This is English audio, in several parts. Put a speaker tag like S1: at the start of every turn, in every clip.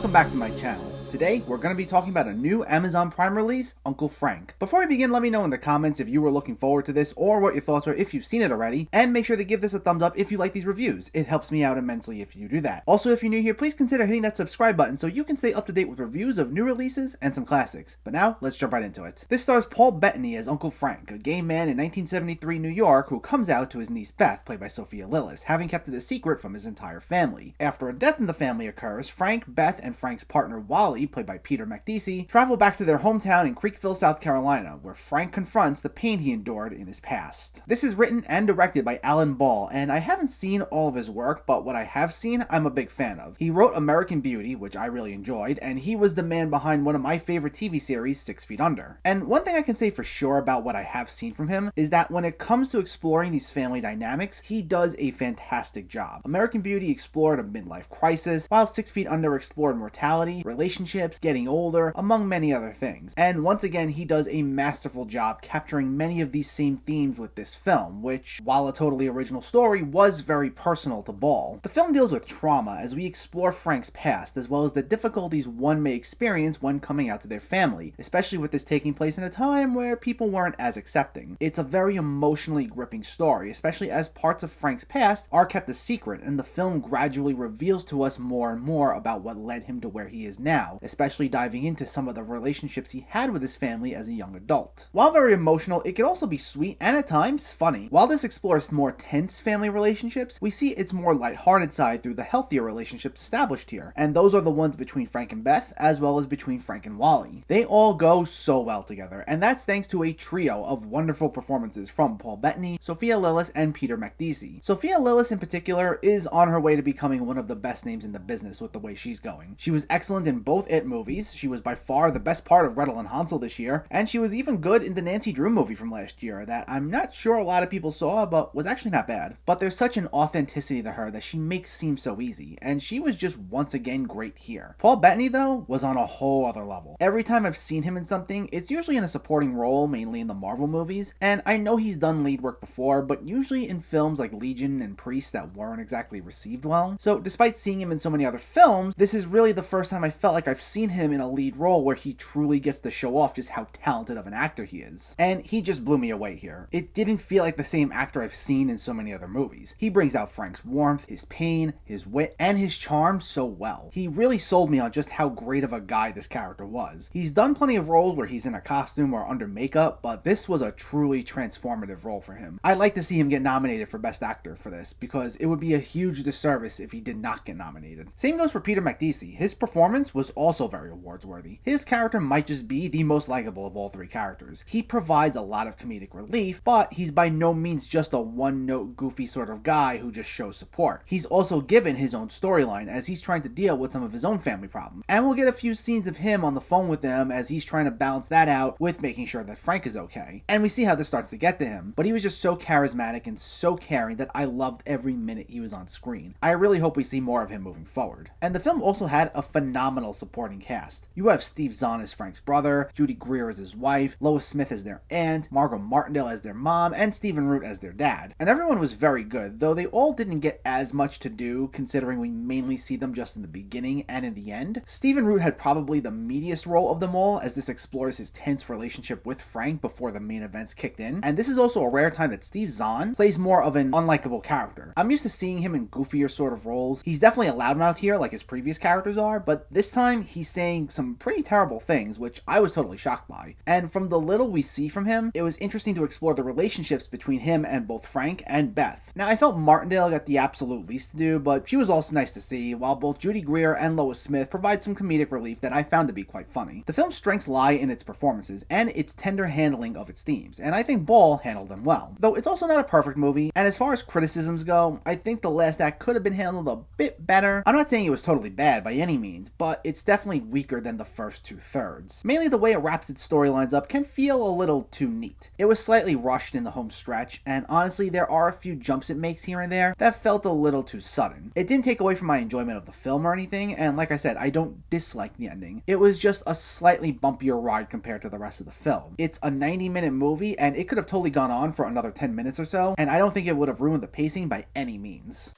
S1: welcome back to my channel. Today, we're going to be talking about a new Amazon Prime release, Uncle Frank. Before we begin, let me know in the comments if you were looking forward to this or what your thoughts were if you've seen it already, and make sure to give this a thumbs up if you like these reviews. It helps me out immensely if you do that. Also, if you're new here, please consider hitting that subscribe button so you can stay up to date with reviews of new releases and some classics. But now, let's jump right into it. This stars Paul Bettany as Uncle Frank, a gay man in 1973 New York who comes out to his niece Beth, played by Sophia Lillis, having kept it a secret from his entire family. After a death in the family occurs, Frank, Beth, and Frank's partner Wally, played by Peter Macdissi, travel back to their hometown in Creekville, South Carolina, where Frank confronts the pain he endured in his past. This is written and directed by Alan Ball, and I haven't seen all of his work, but what I have seen, I'm a big fan of. He wrote American Beauty, which I really enjoyed, and he was the man behind one of my favorite TV series, 6 Feet Under. And one thing I can say for sure about what I have seen from him is that when it comes to exploring these family dynamics, he does a fantastic job. American Beauty explored a midlife crisis, while 6 Feet Under explored mortality, relationships, getting older, among many other things. And once again, he does a masterful job capturing many of these same themes with this film, which, while a totally original story, was very personal to Ball. The film deals with trauma as we explore Frank's past, as well as the difficulties one may experience when coming out to their family, especially with this taking place in a time where people weren't as accepting. It's a very emotionally gripping story, especially as parts of Frank's past are kept a secret, and the film gradually reveals to us more and more about what led him to where he is now, especially diving into some of the relationships he had with his family as a young adult. While very emotional, it can also be sweet and at times funny. While this explores more tense family relationships, we see its more lighthearted side through the healthier relationships established here, and those are the ones between Frank and Beth, as well as between Frank and Wally. They all go so well together, and that's thanks to a trio of wonderful performances from Paul Bettany, Sophia Lillis, and Peter Macdissi. Sophia Lillis in particular is on her way to becoming one of the best names in the business with the way she's going. She was excellent in both It movies. She was by far the best part of Gretel and Hansel this year, and she was even good in the Nancy Drew movie from last year that I'm not sure a lot of people saw, but was actually not bad. But there's such an authenticity to her that she makes seem so easy, and she was just once again great here. Paul Bettany, though, was on a whole other level. Every time I've seen him in something, it's usually in a supporting role, mainly in the Marvel movies, and I know he's done lead work before, but usually in films like Legion and Priest that weren't exactly received well. So despite seeing him in so many other films, this is really the first time I felt like I've seen him in a lead role where he truly gets to show off just how talented of an actor he is. And he just blew me away here. It didn't feel like the same actor I've seen in so many other movies. He brings out Frank's warmth, his pain, his wit, and his charm so well. He really sold me on just how great of a guy this character was. He's done plenty of roles where he's in a costume or under makeup, but this was a truly transformative role for him. I'd like to see him get nominated for Best Actor for this, because it would be a huge disservice if he did not get nominated. Same goes for Peter Macdissi. His performance was also very awards-worthy. His character might just be the most likable of all three characters. He provides a lot of comedic relief, but he's by no means just a one-note goofy sort of guy who just shows support. He's also given his own storyline as he's trying to deal with some of his own family problems. And we'll get a few scenes of him on the phone with them as he's trying to balance that out with making sure that Frank is okay. And we see how this starts to get to him, but he was just so charismatic and so caring that I loved every minute he was on screen. I really hope we see more of him moving forward. And the film also had a phenomenal supporting cast. You have Steve Zahn as Frank's brother, Judy Greer as his wife, Lois Smith as their aunt, Margot Martindale as their mom, and Stephen Root as their dad. And everyone was very good, though they all didn't get as much to do considering we mainly see them just in the beginning and in the end. Stephen Root had probably the meatiest role of them all, as this explores his tense relationship with Frank before the main events kicked in. And this is also a rare time that Steve Zahn plays more of an unlikable character. I'm used to seeing him in goofier sort of roles. He's definitely a loudmouth here like his previous characters are, but this time he's saying some pretty terrible things, which I was totally shocked by. And from the little we see from him, it was interesting to explore the relationships between him and both Frank and Beth. Now, I felt Martindale got the absolute least to do, but she was also nice to see, while both Judy Greer and Lois Smith provide some comedic relief that I found to be quite funny. The film's strengths lie in its performances and its tender handling of its themes, and I think Ball handled them well. Though it's also not a perfect movie, and as far as criticisms go, I think the last act could have been handled a bit better. I'm not saying it was totally bad by any means, but it's definitely weaker than the first two-thirds. Mainly the way it wraps its storylines up can feel a little too neat. It was slightly rushed in the home stretch, and honestly there are a few jumps it makes here and there that felt a little too sudden. It didn't take away from my enjoyment of the film or anything, and like I said, I don't dislike the ending. It was just a slightly bumpier ride compared to the rest of the film. It's a 90-minute movie, and it could have totally gone on for another 10 minutes or so, and I don't think it would have ruined the pacing by any means.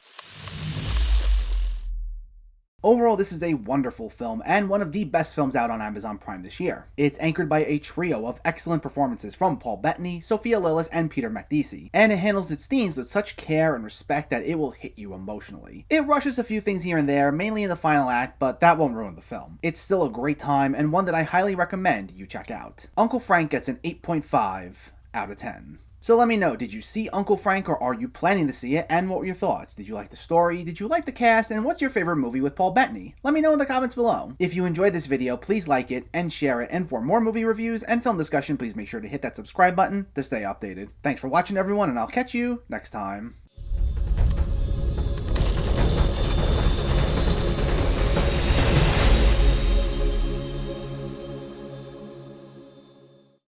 S1: Overall, this is a wonderful film and one of the best films out on Amazon Prime this year. It's anchored by a trio of excellent performances from Paul Bettany, Sophia Lillis, and Peter Macdissi, and it handles its themes with such care and respect that it will hit you emotionally. It rushes a few things here and there, mainly in the final act, but that won't ruin the film. It's still a great time and one that I highly recommend you check out. Uncle Frank gets an 8.5 out of 10. So let me know, did you see Uncle Frank or are you planning to see it, and what were your thoughts? Did you like the story? Did you like the cast? And what's your favorite movie with Paul Bettany? Let me know in the comments below. If you enjoyed this video, please like it and share it, and for more movie reviews and film discussion, please make sure to hit that subscribe button to stay updated. Thanks for watching everyone, and I'll catch you next time.